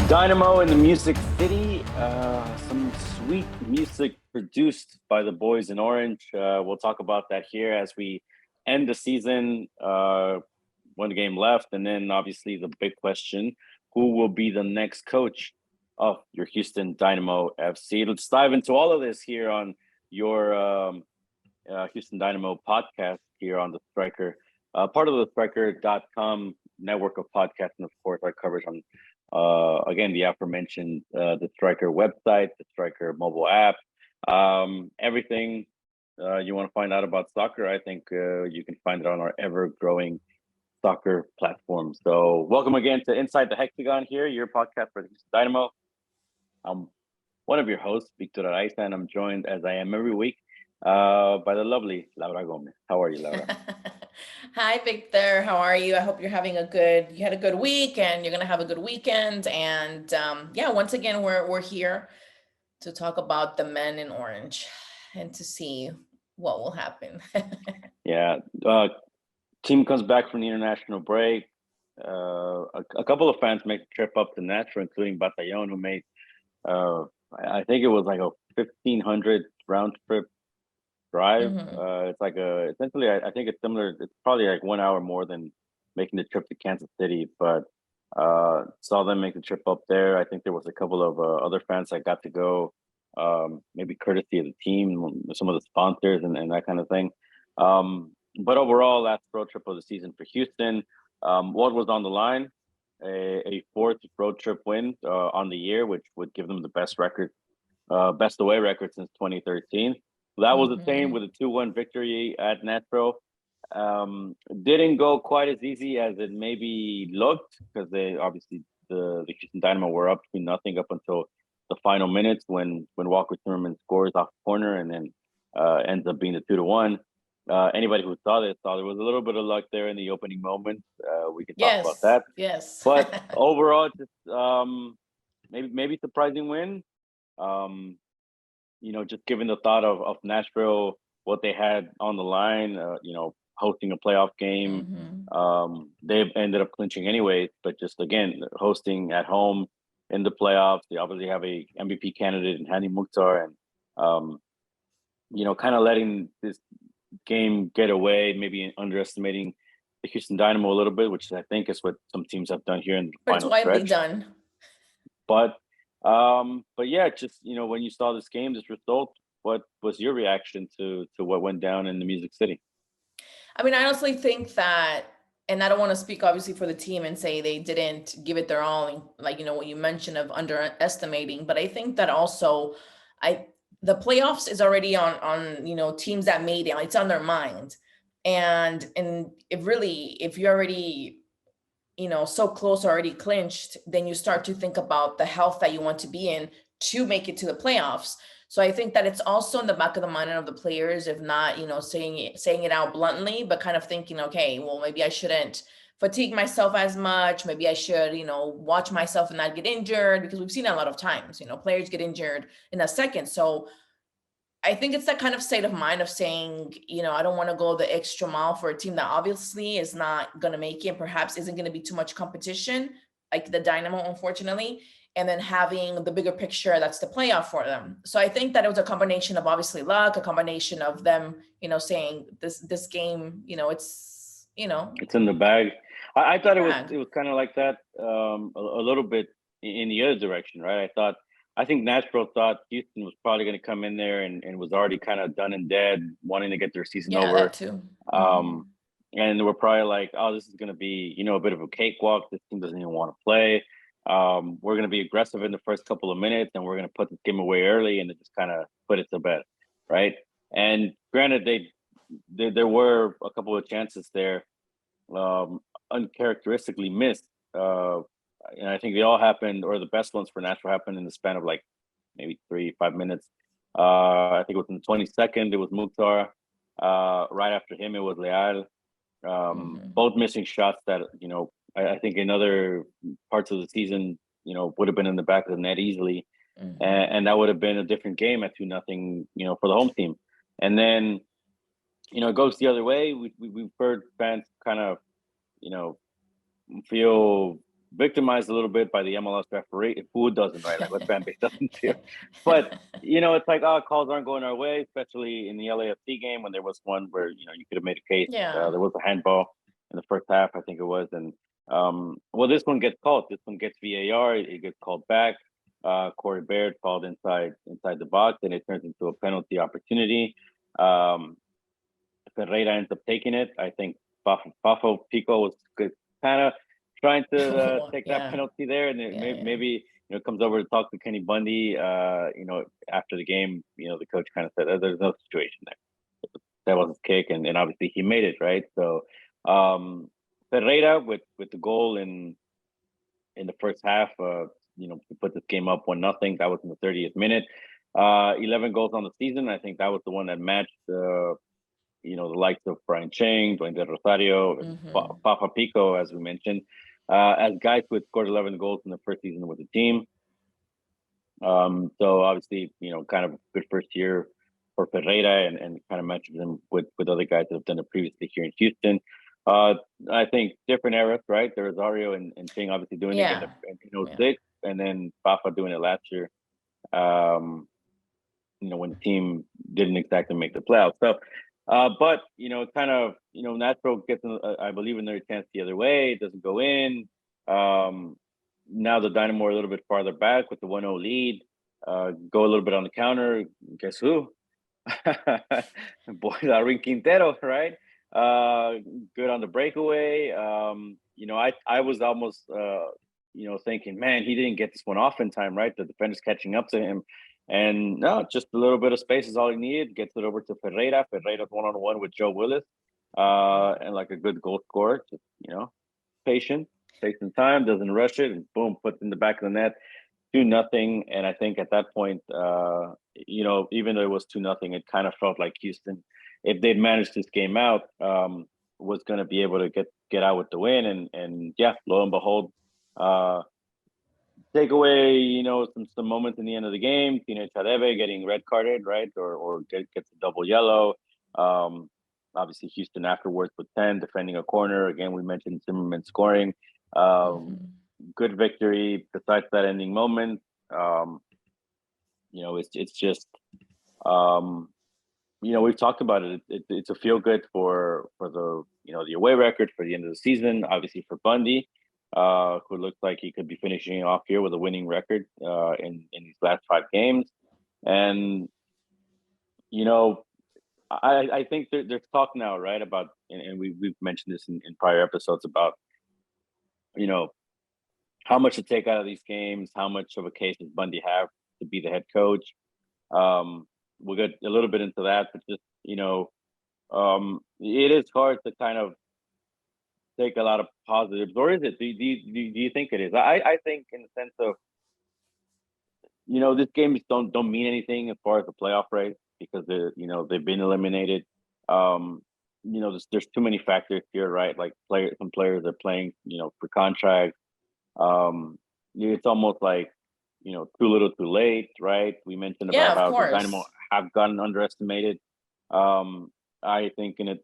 Dynamo in the Music City. Some sweet music produced by the boys in Orange. We'll talk about that here as we end the season. One game left, and then obviously the big question: who will be the next coach of your Houston Dynamo FC? Let's dive into all of this here on your Houston Dynamo podcast here on the Striker, part of the Striker.com network of podcasts, and of course our coverage on again, the aforementioned the Striker website, the Striker mobile app, everything you want to find out about soccer. I think you can find it on our ever-growing soccer platform. So welcome again to Inside the Hexagon here, your podcast for the Houston Dynamo. I'm one of your hosts, Victor Araiza, and I'm joined, as I am every week, by the lovely Laura Gomez. How are you, Laura? Hi, Victor. How are you? I hope you had a good week and you're going to have a good weekend. And once again, we're here to talk about the men in orange and to see what will happen. Team comes back from the international break. A couple of fans make the trip up to Nashville, including Batallon, who made, I think it was like a 1,500 round trip drive. It's like essentially, I think it's similar. It's probably like 1 hour more than making the trip to Kansas City, but saw them make the trip up there. I think there was a couple of other fans that got to go, maybe courtesy of the team, some of the sponsors and that kind of thing. But overall, last road trip of the season for Houston. What was on the line? A fourth road trip win on the year, which would give them the best away record since 2013. That was attained with a 2-1 victory at Nashville. Didn't go quite as easy as it maybe looked, because they obviously the Houston Dynamo were up 2-0 up until the final minutes when Walker Zimmerman scores off the corner and then ends up being the 2-1. Anybody who saw this saw there was a little bit of luck there in the opening moments. We can talk about that. Yes. But overall, just maybe surprising win. Just given the thought of Nashville, what they had on the line, hosting a playoff game. They ended up clinching anyways, but just again, hosting at home in the playoffs. They obviously have a MVP candidate in Hani Mukhtar, and kind of letting this game get away, maybe underestimating the Houston Dynamo a little bit, which I think is what some teams have done here in the final stretch. It's widely done. But yeah, just when you saw this game, this result, what was your reaction to what went down in the Music City? I mean, I honestly think that, and I don't want to speak obviously for the team and say they didn't give it their all, like what you mentioned of underestimating, but I think that also the playoffs is already on teams that made it, it's on their mind. And if you're already so close, already clinched, then you start to think about the health that you want to be in to make it to the playoffs. So I think that it's also in the back of the mind of the players, if not, saying it out bluntly, but kind of thinking, okay, well, maybe I shouldn't fatigue myself as much. Maybe I should, watch myself and not get injured, because we've seen it a lot of times, players get injured in a second. So I think it's that kind of state of mind of saying, I don't want to go the extra mile for a team that obviously is not going to make it, perhaps isn't going to be too much competition, like the Dynamo, unfortunately, and then having the bigger picture, that's the playoff for them. So I think that it was a combination of obviously luck, a combination of them, saying this game, it's in the bag. I thought it was kind of like that a little bit in the other direction, right? I think Nashville thought Houston was probably going to come in there and was already kind of done and dead, wanting to get their season over. That too. And they were probably like, oh, this is going to be, a bit of a cakewalk. This team doesn't even want to play. We're going to be aggressive in the first couple of minutes, and we're going to put this game away early and just kind of put it to bed, right? And granted, there were a couple of chances there, uncharacteristically missed. And I think they all happened, or the best ones for Nashville happened in the span of like maybe 3-5 minutes. I think it was in the 22nd, it was Mukhtar. Right after him, it was Leal. Both missing shots that, I think in other parts of the season, would have been in the back of the net easily. And that would have been a different game at 2-0, for the home team. And then, it goes the other way. We've heard fans kind of, feel victimized a little bit by the MLS referee. Who doesn't, right? Like, what fan base doesn't too? But, it's like, calls aren't going our way, especially in the LAFC game when there was one where, you could have made a case. Yeah. There was a handball in the first half, I think it was. And, well, this one gets called. This one gets VAR. It gets called back. Corey Baird called inside the box, and it turns into a penalty opportunity. Ferreira ends up taking it. I think Fafo Pico was kind of trying to take that penalty there, and maybe comes over to talk to Kenny Bundy. After the game, the coach kind of said, "There's no situation there. That was his kick, and obviously he made it, right?" So Ferreira with the goal in the first half, we put this game up 1-0. That was in the 30th minute. 11 goals on the season. I think that was the one that matched the likes of Brian Chang, Dwayne De Rosario, Papa Pico, as we mentioned, as guys who had scored 11 goals in the first season with the team. So obviously, kind of good first year for Ferreira, and kind of matches him with other guys that have done it previously here in Houston. I think different eras, right? There was Ario and Chang obviously doing it in 06, and then Papa doing it last year. When the team didn't exactly make the playoffs. So, but kind of Nashville gets, I believe, another chance the other way. It doesn't go in. Now the Dynamo are a little bit farther back with the 1-0 lead. Go a little bit on the counter. Guess who? Boy, Larin Quintero, right? Good on the breakaway. I was almost thinking, man, he didn't get this one off in time, right? The defender's catching up to him. And no, just a little bit of space is all he needed. Gets it over to Ferreira. Ferreira's 1-on-1 with Joe Willis. And like a good goal scorer, just, patient, takes some time, doesn't rush it, and boom, puts in the back of the net. 2-0. And I think at that point, even though it was 2-0, it kind of felt like Houston, if they'd managed this game out, was going to be able to get out with the win. And yeah, lo and behold, take away, some moments in the end of the game. Tina Chadebe getting red carded, right, or gets a double yellow. Obviously, Houston afterwards with 10, defending a corner. Again, we mentioned Zimmerman scoring. Good victory. Besides that ending moment, it's just, we've talked about it. It's a feel good for the the away record for the end of the season. Obviously for Bundy, who looks like he could be finishing off here with a winning record in these last 5 games. And I think there's talk now, right, about, and we've mentioned this in prior episodes about how much to take out of these games, how much of a case does Bundy have to be the head coach. We'll get a little bit into that, but just it is hard to kind of take a lot of positives, or is it? Do you think it is? I think in the sense of this games don't mean anything as far as the playoff race, because they've been eliminated. There's too many factors here, right? Like some players are playing for contracts. It's almost like too little too late, right? We mentioned about how the Dynamo have gotten underestimated. I think in it,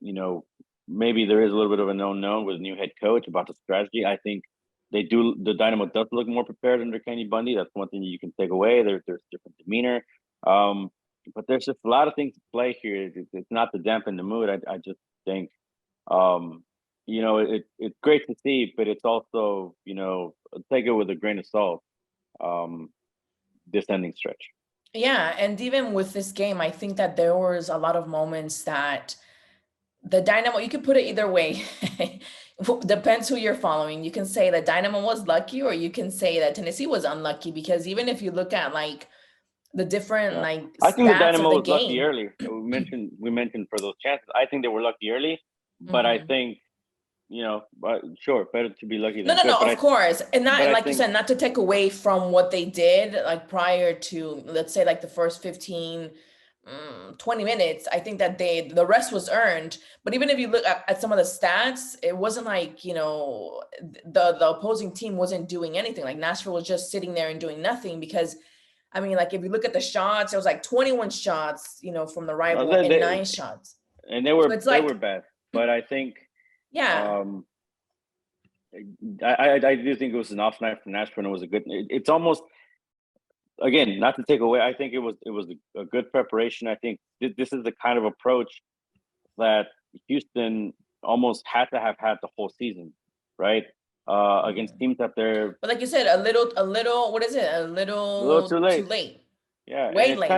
maybe there is a little bit of an unknown with a new head coach about the strategy. I think the Dynamo does look more prepared under Kenny Bundy. That's one thing you can take away. There's different demeanor. But there's just a lot of things to play here. It's not to dampen the mood. I just think, it's great to see, but it's also, take it with a grain of salt, this ending stretch. Yeah, and even with this game, I think that there was a lot of moments that the Dynamo, you could put it either way. Depends who you're following. You can say that Dynamo was lucky, or you can say that Tennessee was unlucky, because even if you look at like the different I think the Dynamo was lucky early. We mentioned for those chances. I think they were lucky early, but I think sure, better to be lucky than good. No, of course. And not, and like you said, not to take away from what they did, like prior to, let's say, like the first 15, 20 minutes, I think that the rest was earned. But even if you look at some of the stats, it wasn't like, the opposing team wasn't doing anything. Like Nashville was just sitting there and doing nothing, because, I mean, like if you look at the shots, it was like 21 shots, from the rival, and 9 shots. And they were bad. But I think, I do think it was an off night for Nashville. And it was a good. It's almost, again, not to take away. I think it was a good preparation. I think this is the kind of approach that Houston almost had to have had the whole season, right? Against teams that they're But like you said, a little, what is it? A a little too little too late. late. Yeah, and Way late.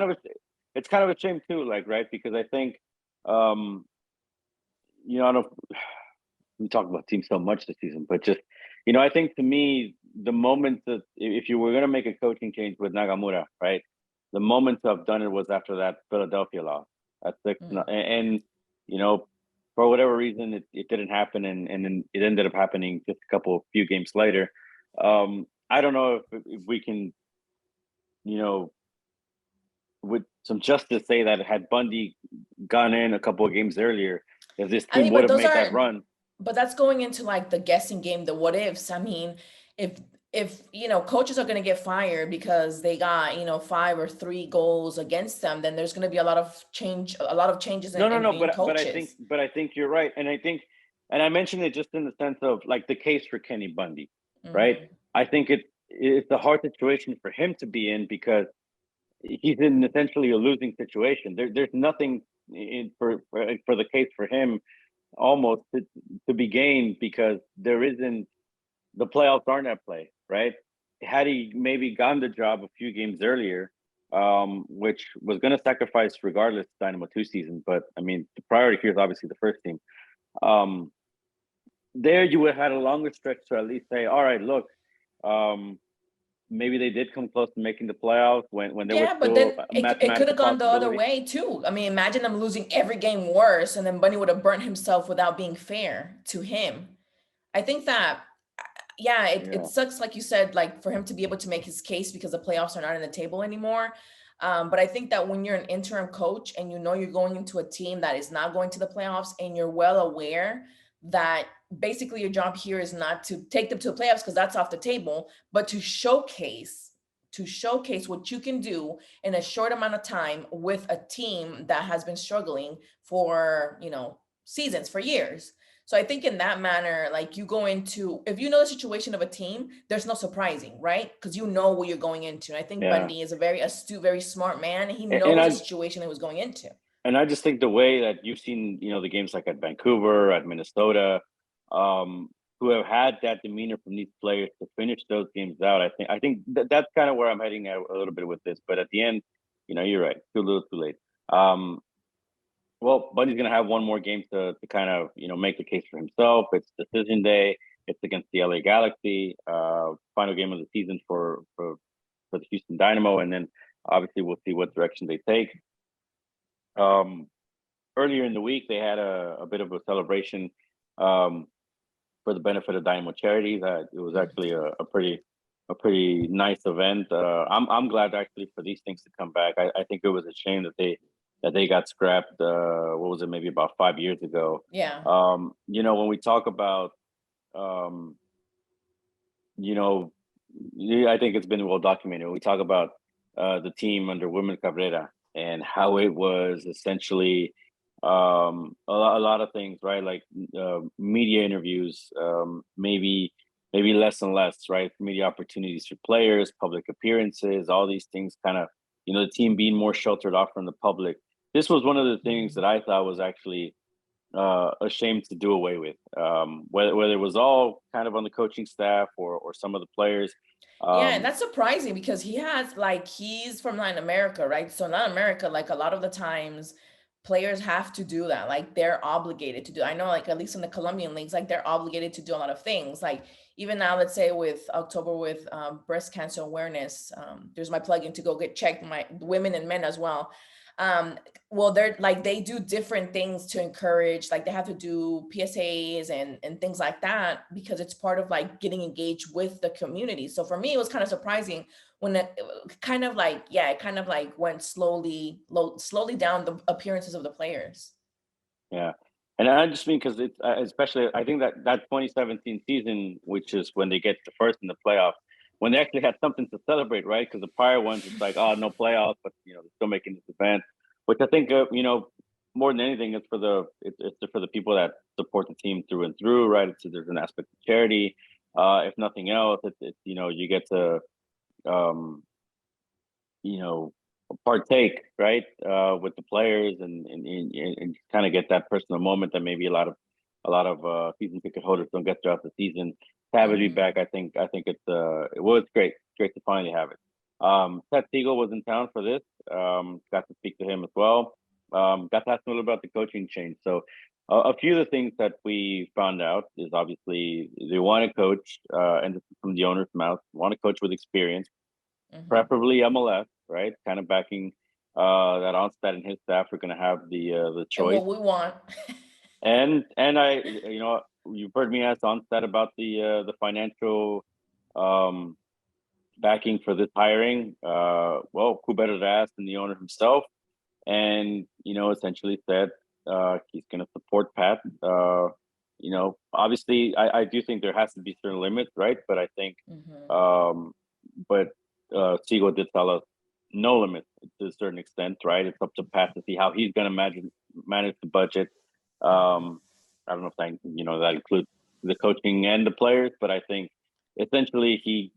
it's kind of a shame too, like, right? Because I think, um, I don't, we talk about teams so much this season, but just, I think to me, the moment that if you were going to make a coaching change with Nagamura, right, the moment to have done it was after that Philadelphia loss at 6, and for whatever reason, it didn't happen, and then it ended up happening just a few games later. I don't know if we can, with some justice, say that had Bundy gone in a couple of games earlier, if this I team mean, would but have those made that are, run. but that's going into like the guessing game, the what ifs. I mean, if coaches are going to get fired because they got 5 or 3 goals against them, then there's going to be a lot of changes No, no, no. in But coaches. I think you're right, and I think, and I mentioned it just in the sense of like the case for Kenny Bundy, right? Mhm. I think it's a hard situation for him to be in because he's in essentially a losing situation. There's nothing for the case for him almost to be gained because there isn't, the playoffs aren't at play, right? Had he maybe gotten the job a few games earlier, which was going to sacrifice regardless Dynamo 2 season, but I mean the priority here is obviously the first team. Um, there you would have had a longer stretch to at least say, all right, look, um, maybe they did come close to making the playoffs when there was Yeah, but still then a it could mathematical have gone the other possibility. way too. I mean, imagine them losing every game worse, and then Bunny would have burnt himself without being fair to him. I think that, yeah, it Yeah, sucks, like you said, like for him to be able to make his case because the playoffs are not in the table anymore. But I think that when you're an interim coach and you're going into a team that is not going to the playoffs and you're well aware that basically your job here is not to take them to the playoffs because that's off the table, but to showcase what you can do in a short amount of time with a team that has been struggling for seasons, for years. So I think in that manner, like you go into, if you know the situation of a team, there's no surprising, right? Because you know what you're going into. And I think yeah, Bundy is a very astute, very smart man. And he and knows the I situation he was going into. and I just think the way that you've seen, the games like at Vancouver, at Minnesota, um, who have had that demeanor from these players to finish those games out. I think that's kind of where I'm heading at a little bit with this. But at the end, you're right, too little, too late. Um, well, Bundy's gonna have one more game to kind of make the case for himself. It's decision day. It's against the LA Galaxy, final game of the season for the Houston Dynamo, and then obviously we'll see what direction they take. Um, Earlier in the week, they had a bit of a celebration um, for the benefit of Dynamo charities. It was actually a pretty nice event. I'm glad actually for these things to come back. I think it was a shame that they got scrapped. What was it? Maybe about 5 years ago. Yeah. When we talk about um, you know, I think it's been well documented. We talk about the team under Women Cabrera and how it was essentially a lot of things, right? Like media interviews, maybe less and less, right? Media opportunities for players, public appearances, all these things kind of, the team being more sheltered off from the public. This was one of the things Mhm. that I thought was actually ashamed to do away with. Whether it was all kind of on the coaching staff or some of the players. Yeah, and Um, that's surprising because he's from Latin America, right? So Latin America, like a lot of the times, players have to do that. Like they're obligated to do. I know, like at least in the Colombian leagues, like they're obligated to do a lot of things. Like even now, let's say with October with breast cancer awareness, there's my plug-in to go get checked, my women and men as well. Um, well, they're like they do different things to encourage, like they have to do PSAs and things like that because it's part of like getting engaged with the community. So for me it was kind of surprising when it kind of like, yeah, it kind of like went slowly down the appearances of the players. yeah, and I just mean because it's especially I think that 2017 season, which is when they get the first in the playoffs, when they actually had something to celebrate, right? Because the prior ones, it's like, oh, no playoffs, but they're still making this event, which I think more than anything, it's for the people that support the team through and through, right? There's an aspect of charity. if nothing else, it's you get to um, partake, right, with the players and kind of get that personal moment that maybe a lot of season ticket holders don't get throughout the season. To have it be back, I think it's great to finally have it. Ted Segal was in town for this. Got to speak to him as well. Got to ask him a little about the coaching change. So a few of the things that we found out is obviously they want to coach, and this is from the owner's mouth, want to coach with experience, preferably MLS, right? Kind of backing that Onstad and his staff are going to have the And choice. what we want. And I, you've heard me ask Onstad about the financial backing for this hiring. Well, who better to ask than the owner himself? And essentially said he's going to support Pat. Obviously, I do think there has to be certain limits, right? But I think, but Siegel did tell us no limits to a certain extent, right? It's up to Pat to see how he's going to manage the budget. I don't know if that includes the coaching and the players, but I think essentially he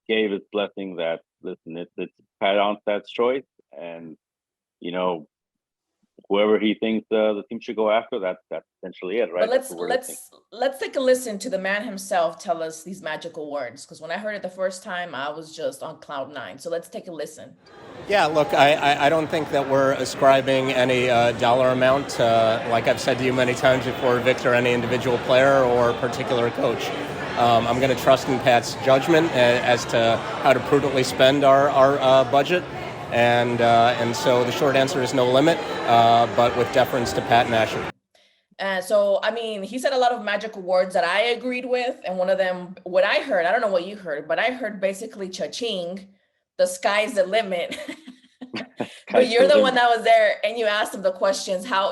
gave his blessing that listen, it's Pat Onstad's choice, and whoever he thinks the team should go after, that's essentially it, right? But let's take a listen to the man himself tell us these magical words, because when I heard it the first time, I was just on cloud nine. So let's take a listen. Yeah, look, I don't think that we're ascribing any dollar amount, like I've said to you many times before, Victor, any individual player or particular coach. I'm going to trust in Pat's judgment as to how to prudently spend our budget. And so the short answer is no limit, but with deference to Pat and Asher. So, I mean, he said a lot of magical words that I agreed with. And one of them, what I heard, I don't know what you heard, but I heard basically cha-ching, the sky's the limit. But you're the one that was there and you asked him the questions, how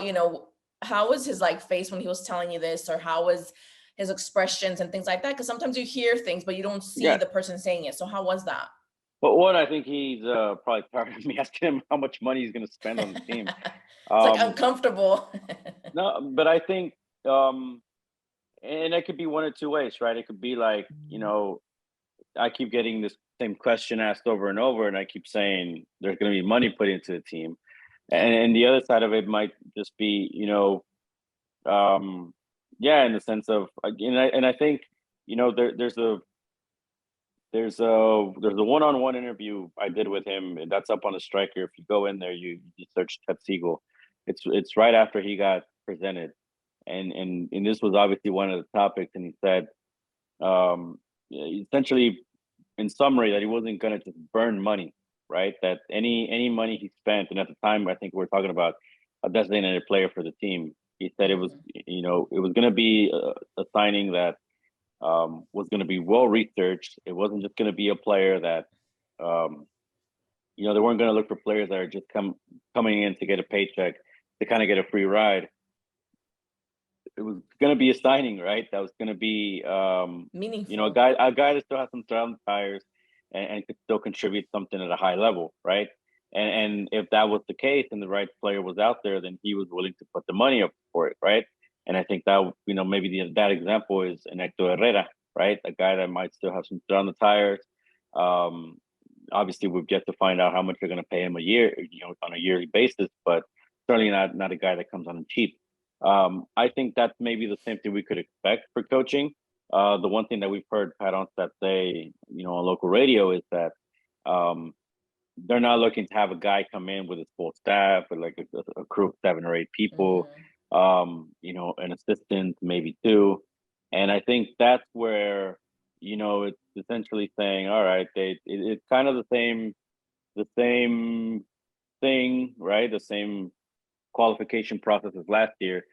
was his face when he was telling you this, or how was his expressions and things like that? Because sometimes you hear things, but you don't see the person saying it. So how was that? But one, I think he's probably tired of me asking him how much money he's going to spend on the team. It's uncomfortable. No, but I think, and it could be one or two ways, right? It could be like, I keep getting this same question asked over and over, and I keep saying there's going to be money put into the team. And the other side of it might just be, in the sense of, and I think, there's a one-on-one interview I did with him, and that's up on the Striker. If you go in there, you search Ted Segal. It's right after he got presented, and this was obviously one of the topics. And he said, essentially, in summary, that he wasn't going to just burn money, right? That any money he spent, and at the time, I think we're talking about a designated player for the team. He said it was, it was going to be a signing that was going to be well researched. It wasn't just going to be a player that, they weren't going to look for players that are just coming in to get a paycheck, to kind of get a free ride. It was going to be a signing, right? That was going to be, meaningful. a guy that still has some tread on the tires and could still contribute something at a high level, right? And if that was the case and the right player was out there, then he was willing to put the money up for it, right? And I think that, maybe that example is an Hector Herrera, right? A guy that might still have some tread on the tires. Obviously, we've yet to find out how much they're going to pay him a year, on a yearly basis, but certainly not a guy that comes on cheap. I think that's maybe the same thing we could expect for coaching. The one thing that we've heard Pat Onstad say, on local radio is that they're not looking to have a guy come in with his full staff, or like a crew of 7 or 8 people, an assistant, maybe 2. And I think that's where, it's essentially saying, all right, it's kind of the same thing, right? The same qualification process as last year.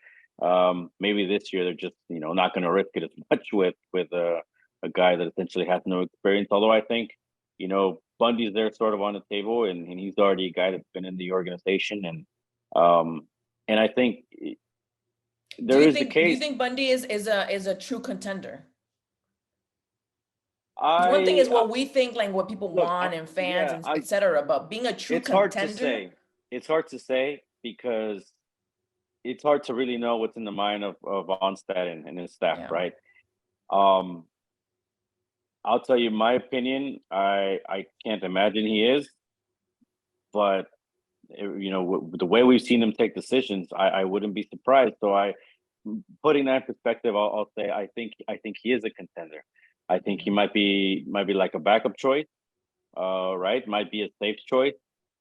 Maybe this year they're just, not going to risk it as much with a guy that essentially has no experience. Although I think, Bundy's there sort of on the table, and he's already a guy that's been in the organization. And I think there is the case. Do you think Bundy is a true contender? One thing is what we think, like what people want and fans and etc. But being a true contender, it's hard to say because it's hard to really know what's in the mind of Onstad and his staff, right? I'll tell you my opinion. I can't imagine he is, but the way we've seen him take decisions, I wouldn't be surprised. So putting that in perspective, I'll say I think he is a contender. I think he might be like a backup choice, right? Might be a safe choice,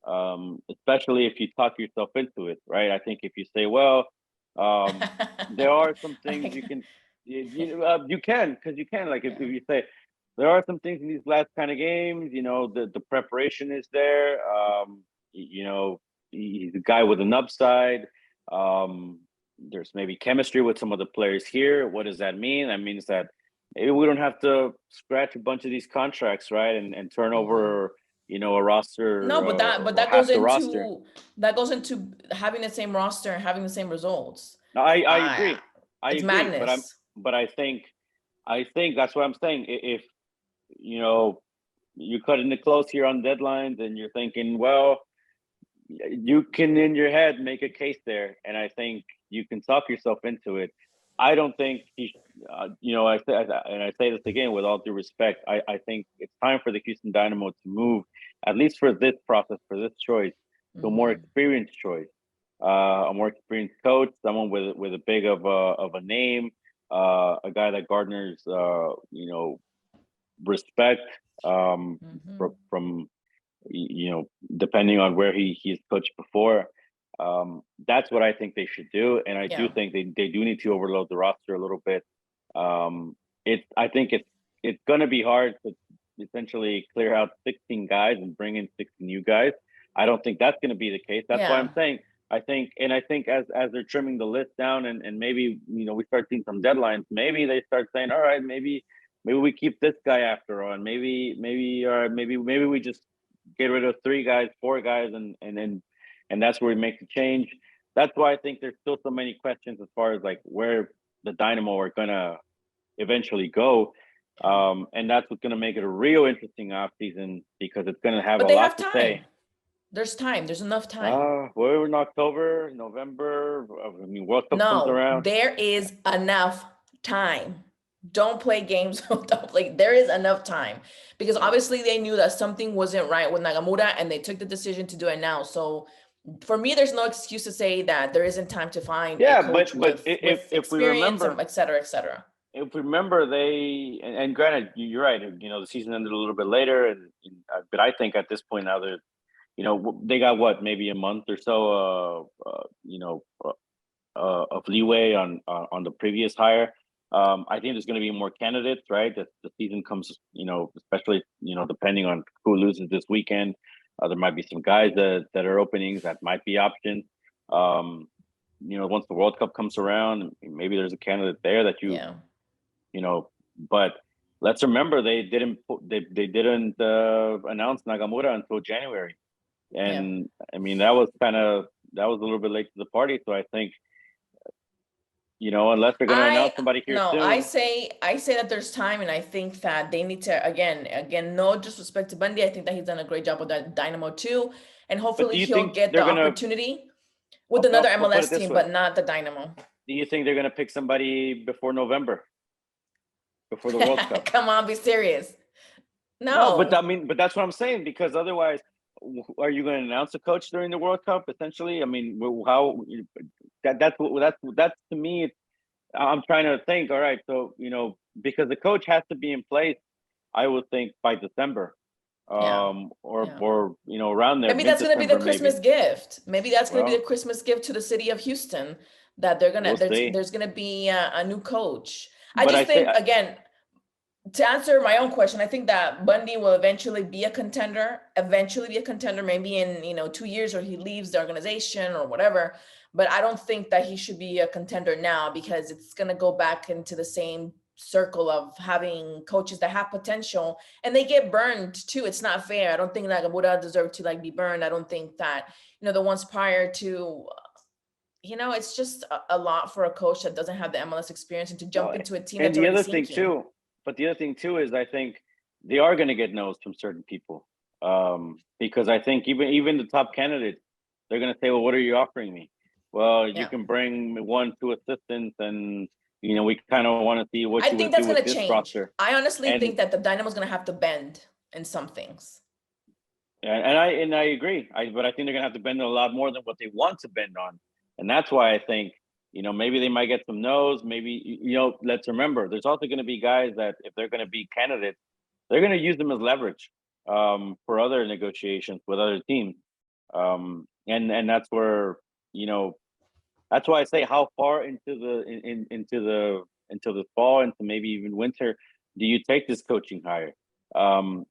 especially if you talk yourself into it, right? I think if you say, well, there are some things you can, you can, because you can, like if you say there are some things in these last kind of games, the preparation is there. He's a guy with an upside. There's maybe chemistry with some of the players here. What does that mean? That means that maybe we don't have to scratch a bunch of these contracts, right? And turn over, a roster. No, but that half goes the roster. into having the same roster and having the same results. No, I agree. It's agree, madness. but I think that's what I'm saying. If you're cutting it close here on deadlines, and you're thinking, well, you can in your head make a case there, and I think you can talk yourself into it. I don't think I say this again with all due respect. I think it's time for the Houston Dynamo to move, at least for this process, for this choice, to a more experienced choice, a more experienced coach, someone with a big of a name, a guy that garners respect from depending on where he's coached before. That's what I think they should do, and I do think they do need to overload the roster a little bit. I think it's going to be hard to essentially clear out 16 guys and bring in 60 new guys. I don't think that's going to be the case. That's why I'm saying I think as they're trimming the list down, and maybe we start seeing some deadlines, maybe they start saying, all right, maybe we keep this guy after all, and maybe we just get rid of 3 guys, 4 guys, and that's where we make the change. That's why I think there's still so many questions as far as like where the Dynamo are gonna eventually go. And that's what's gonna make it a real interesting offseason, because it's gonna have a lot to say. There's time. There's enough time. We're in October, November. I mean, World Cup comes around. There is enough time. Don't play games. There is enough time, because obviously they knew that something wasn't right with Nagamura, and they took the decision to do it now. So for me, there's no excuse to say that there isn't time to find a coach with if we remember, et cetera, et cetera. If we remember, and granted, you're right. The season ended a little bit later, but I think at this point now they got maybe a month or so, of leeway on the previous hire. I think there's going to be more candidates, right? That the season comes, especially depending on who loses this weekend. There might be some guys that are openings that might be options. Once the World Cup comes around, maybe there's a candidate there that but let's remember they didn't announce Nagamura until January, and I mean that was a little bit late to the party. So I think unless they're going to announce somebody here soon. I say that there's time, and I think that they need to again no disrespect to Bundy. I think that he's done a great job with that Dynamo too, and hopefully he'll get the opportunity with another MLS team, but not the Dynamo. Do you think they're going to pick somebody before November, before the World Cup? Come on, be serious. No, but that's what I'm saying, because otherwise, are you going to announce a coach during the World Cup? Essentially, I mean, how that's to me. I'm trying to think. All right, so because the coach has to be in place, I would think by December, or around there. Maybe that's going to be the Christmas gift. Maybe that's going to be the Christmas gift to the city of Houston, that they're gonna there's going to be a new coach. I think again, to answer my own question, I think that Bundy will eventually be a contender. Maybe in 2 years, or he leaves the organization or whatever. But I don't think that he should be a contender now, because it's going to go back into the same circle of having coaches that have potential and they get burned too. It's not fair. I don't think Nagamura deserved to be burned. I don't think that, the ones prior to, it's just a lot for a coach that doesn't have the MLS experience, and to jump into a team. And the other thing too, is I think they are going to get no's from certain people, because I think even the top candidates, they're going to say, well, what are you offering me? Well, you can bring 1-2 assistants and we kind of want to see what I you think would do that's going with to this change. roster. I honestly And think that the Dynamo's going to have to bend in some things. and I agree. But I think they're gonna have to bend a lot more than what they want to bend on, and that's why I think maybe they might get some no's. Maybe let's remember, there's also going to be guys that if they're going to be candidates, they're going to use them as leverage for other negotiations with other teams, and that's where that's why I say how far into the fall, into maybe even winter, do you take this coaching hire?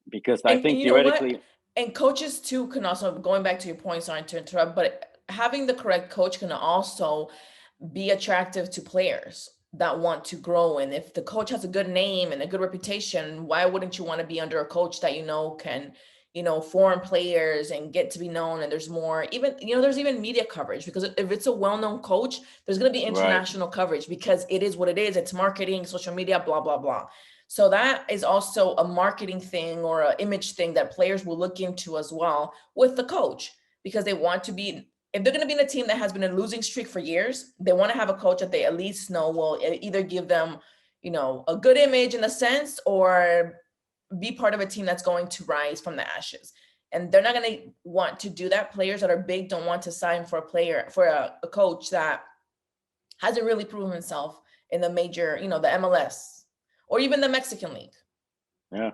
Because I think And you know what? theoretically. And coaches too can also, going back to your point, sorry to interrupt, but having the correct coach can also be attractive to players that want to grow. And if the coach has a good name and a good reputation, why wouldn't you want to be under a coach that can foreign players and get to be known? And there's more, even there's even media coverage, because if it's a well-known coach, there's going to be international coverage, because it is what it is. It's marketing, social media, blah blah blah. So that is also a marketing thing or an image thing that players will look into as well with the coach, because they want to be, if they're going to be in a team that has been in a losing streak for years, they want to have a coach that they at least know will either give them, a good image in a sense, or be part of a team that's going to rise from the ashes. And they're not going to want to do that. Players that are big don't want to sign for a coach that hasn't really proven himself in the major, the MLS or even the Mexican League. Yeah.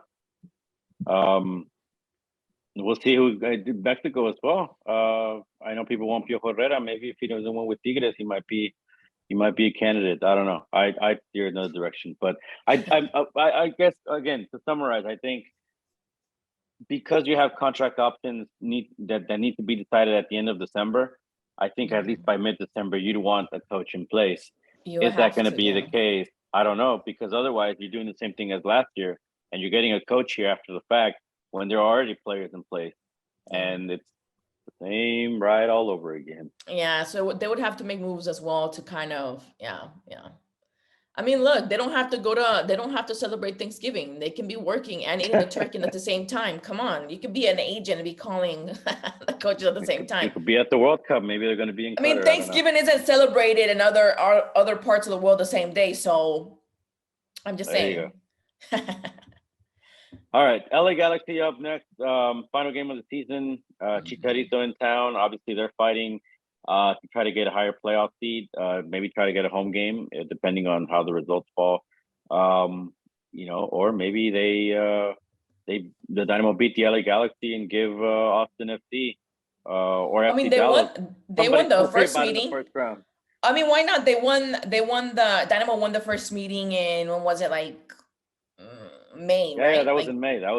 We'll see who did Mexico as well. I know people want Pio Herrera. Maybe if he doesn't win with Tigres, he might be a candidate. I don't know. I steer another direction, but I guess, again, to summarize, I think because you have contract options that need to be decided at the end of December, I think at least by mid-December you'd want a coach in place. Is that going to be the case? I don't know, because otherwise you're doing the same thing as last year, and you're getting a coach here after the fact when there are already players in place, and it's the same ride all over again. Yeah, so they would have to make moves as well to kind of, yeah. I mean, look, they don't have to celebrate Thanksgiving. They can be working and eating the turkey at the same time. Come on, you could be an agent and be calling the coaches at the same time. You could be at the World Cup. Maybe they're going to be in Qatar. I mean, Thanksgiving isn't celebrated in other parts of the world the same day. So I'm just saying. All right, LA Galaxy up next. Final game of the season. Chicharito in town. Obviously, they're fighting to try to get a higher playoff seed. Maybe try to get a home game, depending on how the results fall. Or maybe the Dynamo beat the LA Galaxy and give Austin FC or FC Dallas. They won the first meeting. The first round. I mean, why not? They won. The Dynamo won the first meeting in, when was it, like May, right? Yeah, that was in May. Yeah, that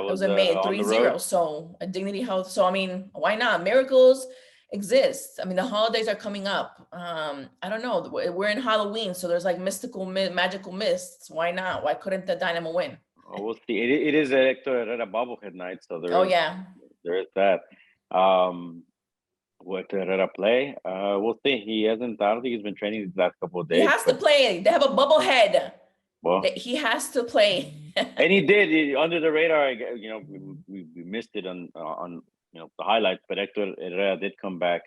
was in May, 3-0. So a Dignity Health. So I mean, why not? Miracles exist. I mean, the holidays are coming up. I don't know. We're in Halloween, so there's like magical mists. Why not? Why couldn't the Dynamo win? Oh, we'll see. It is a Hector Herrera bobblehead night, so there. There is that. What Herrera play? We'll see. He hasn't. I don't think he's been training these last couple of days. He has to play. They have a bubblehead. Well, he has to play. And he did. Under the radar, we missed it on the highlights, but Hector Herrera did come back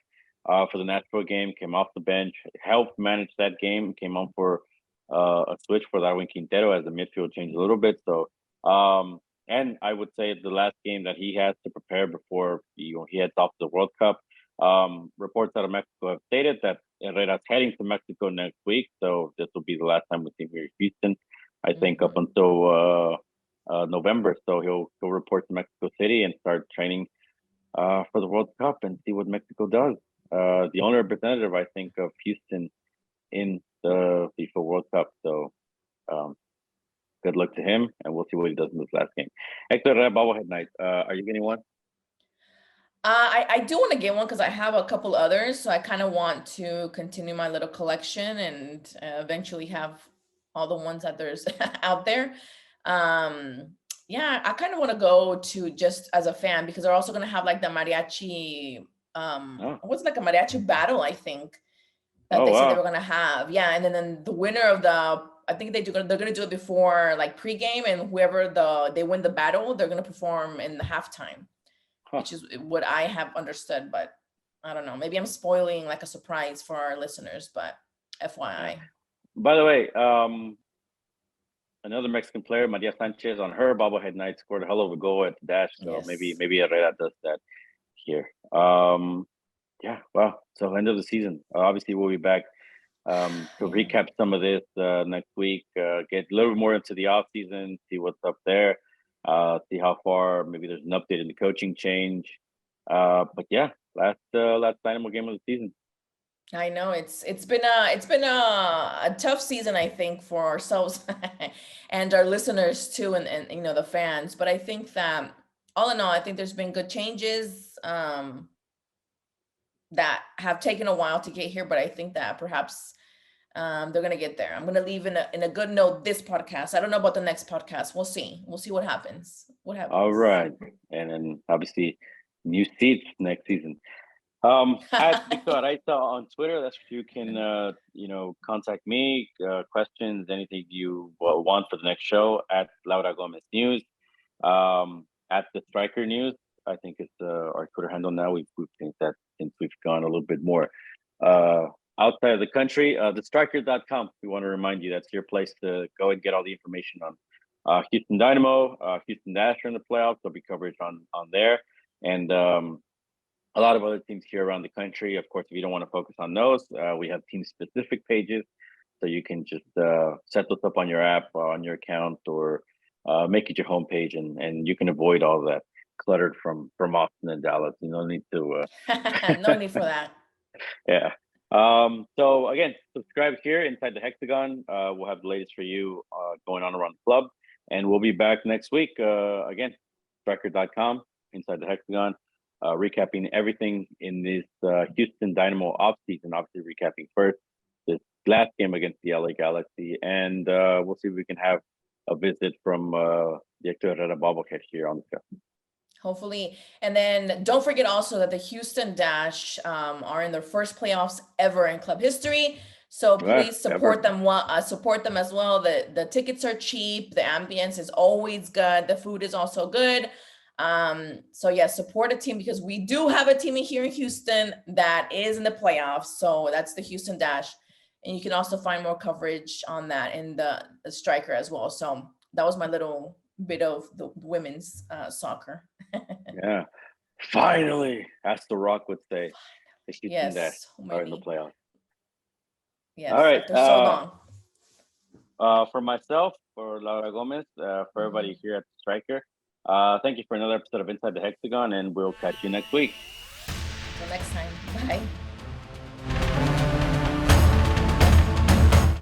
for the Nashville game, came off the bench, helped manage that game, came on for a switch for Darwin Quintero as the midfield changed a little bit. So, and I would say the last game that he has to prepare before he heads off to the World Cup. Reports out of Mexico have stated that Herrera's heading to Mexico next week, so this will be the last time we see him here in Houston, I think, up until November. So he'll report to Mexico City and start training for the World Cup and see what Mexico does. The only representative, I think, of Houston in the FIFA World Cup. So good luck to him, and we'll see what he does in this last game. Hector Herrera bobblehead night. Are you getting one? I do want to get one because I have a couple others. So I kind of want to continue my little collection and eventually have all the ones that there's out there. Yeah, I kind of want to go to just as a fan, because they're also going to have like the mariachi, what's like a mariachi battle, I think, that they said they were going to have. Yeah, and then the winner of I think they're going to do it before like pregame, and whoever they win the battle, they're going to perform in the halftime. Which is what I have understood, but I don't know. Maybe I'm spoiling like a surprise for our listeners, but FYI. By the way, another Mexican player, Maria Sanchez, on her bobblehead night scored a hell of a goal at the dash. So Yes. maybe Araiza does that here. Yeah, wow. So end of the season. Obviously, we'll be back to recap some of this next week. Get a little more into the off season, see what's up there, see how far maybe there's an update in the coaching change. But yeah, last Dynamo game of the season. I know it's been a tough season, I think, for ourselves and our listeners too, and you know, the fans. But I think that all in all, I think there's been good changes that have taken a while to get here, but I think that perhaps they're gonna get there. I'm gonna leave in a good note this podcast. I don't know about the next podcast. We'll see. We'll see what happens. All right, and then obviously new seats next season. At Victor Araiza on Twitter. That's where you can, contact me, questions, anything you want for the next show. At Laura Gomez News, at the Striker News. I think it's our Twitter handle now. We've changed that since we've gone a little bit more outside of the country. TheStriker.com. We want to remind you that's your place to go and get all the information on Houston Dynamo, Houston Dash in the playoffs. There'll be coverage on there, and a lot of other teams here around the country. Of course, if you don't want to focus on those, we have team-specific pages, so you can just set those up on your app, on your account, or make it your homepage, and you can avoid all that cluttered from Austin and Dallas. You don't need to. No need for that. Yeah. So again, subscribe here inside the Hexagon. We'll have the latest for you going on around the club, and we'll be back next week. Again, striker.com inside the Hexagon. Recapping everything in this Houston Dynamo offseason, obviously recapping first this last game against the LA Galaxy, and we'll see if we can have a visit from the Hector Herrera bobblehead here on the show. Hopefully. And then don't forget also that the Houston Dash are in their first playoffs ever in club history. So please support them. Support them as well. The tickets are cheap. The ambience is always good. The food is also good. So yeah, support a team, because we do have a team here in Houston that is in the playoffs. So that's the Houston Dash, and you can also find more coverage on that in the Striker as well. So that was my little bit of the women's soccer. Yeah, finally, as The Rock would say, the Houston Dash are in the playoffs. Yes, all right. After so long. For myself, for Laura Gomez, for everybody here at the Striker. Thank you for another episode of Inside the Hexagon, and we'll catch you next week. Until next time. Bye.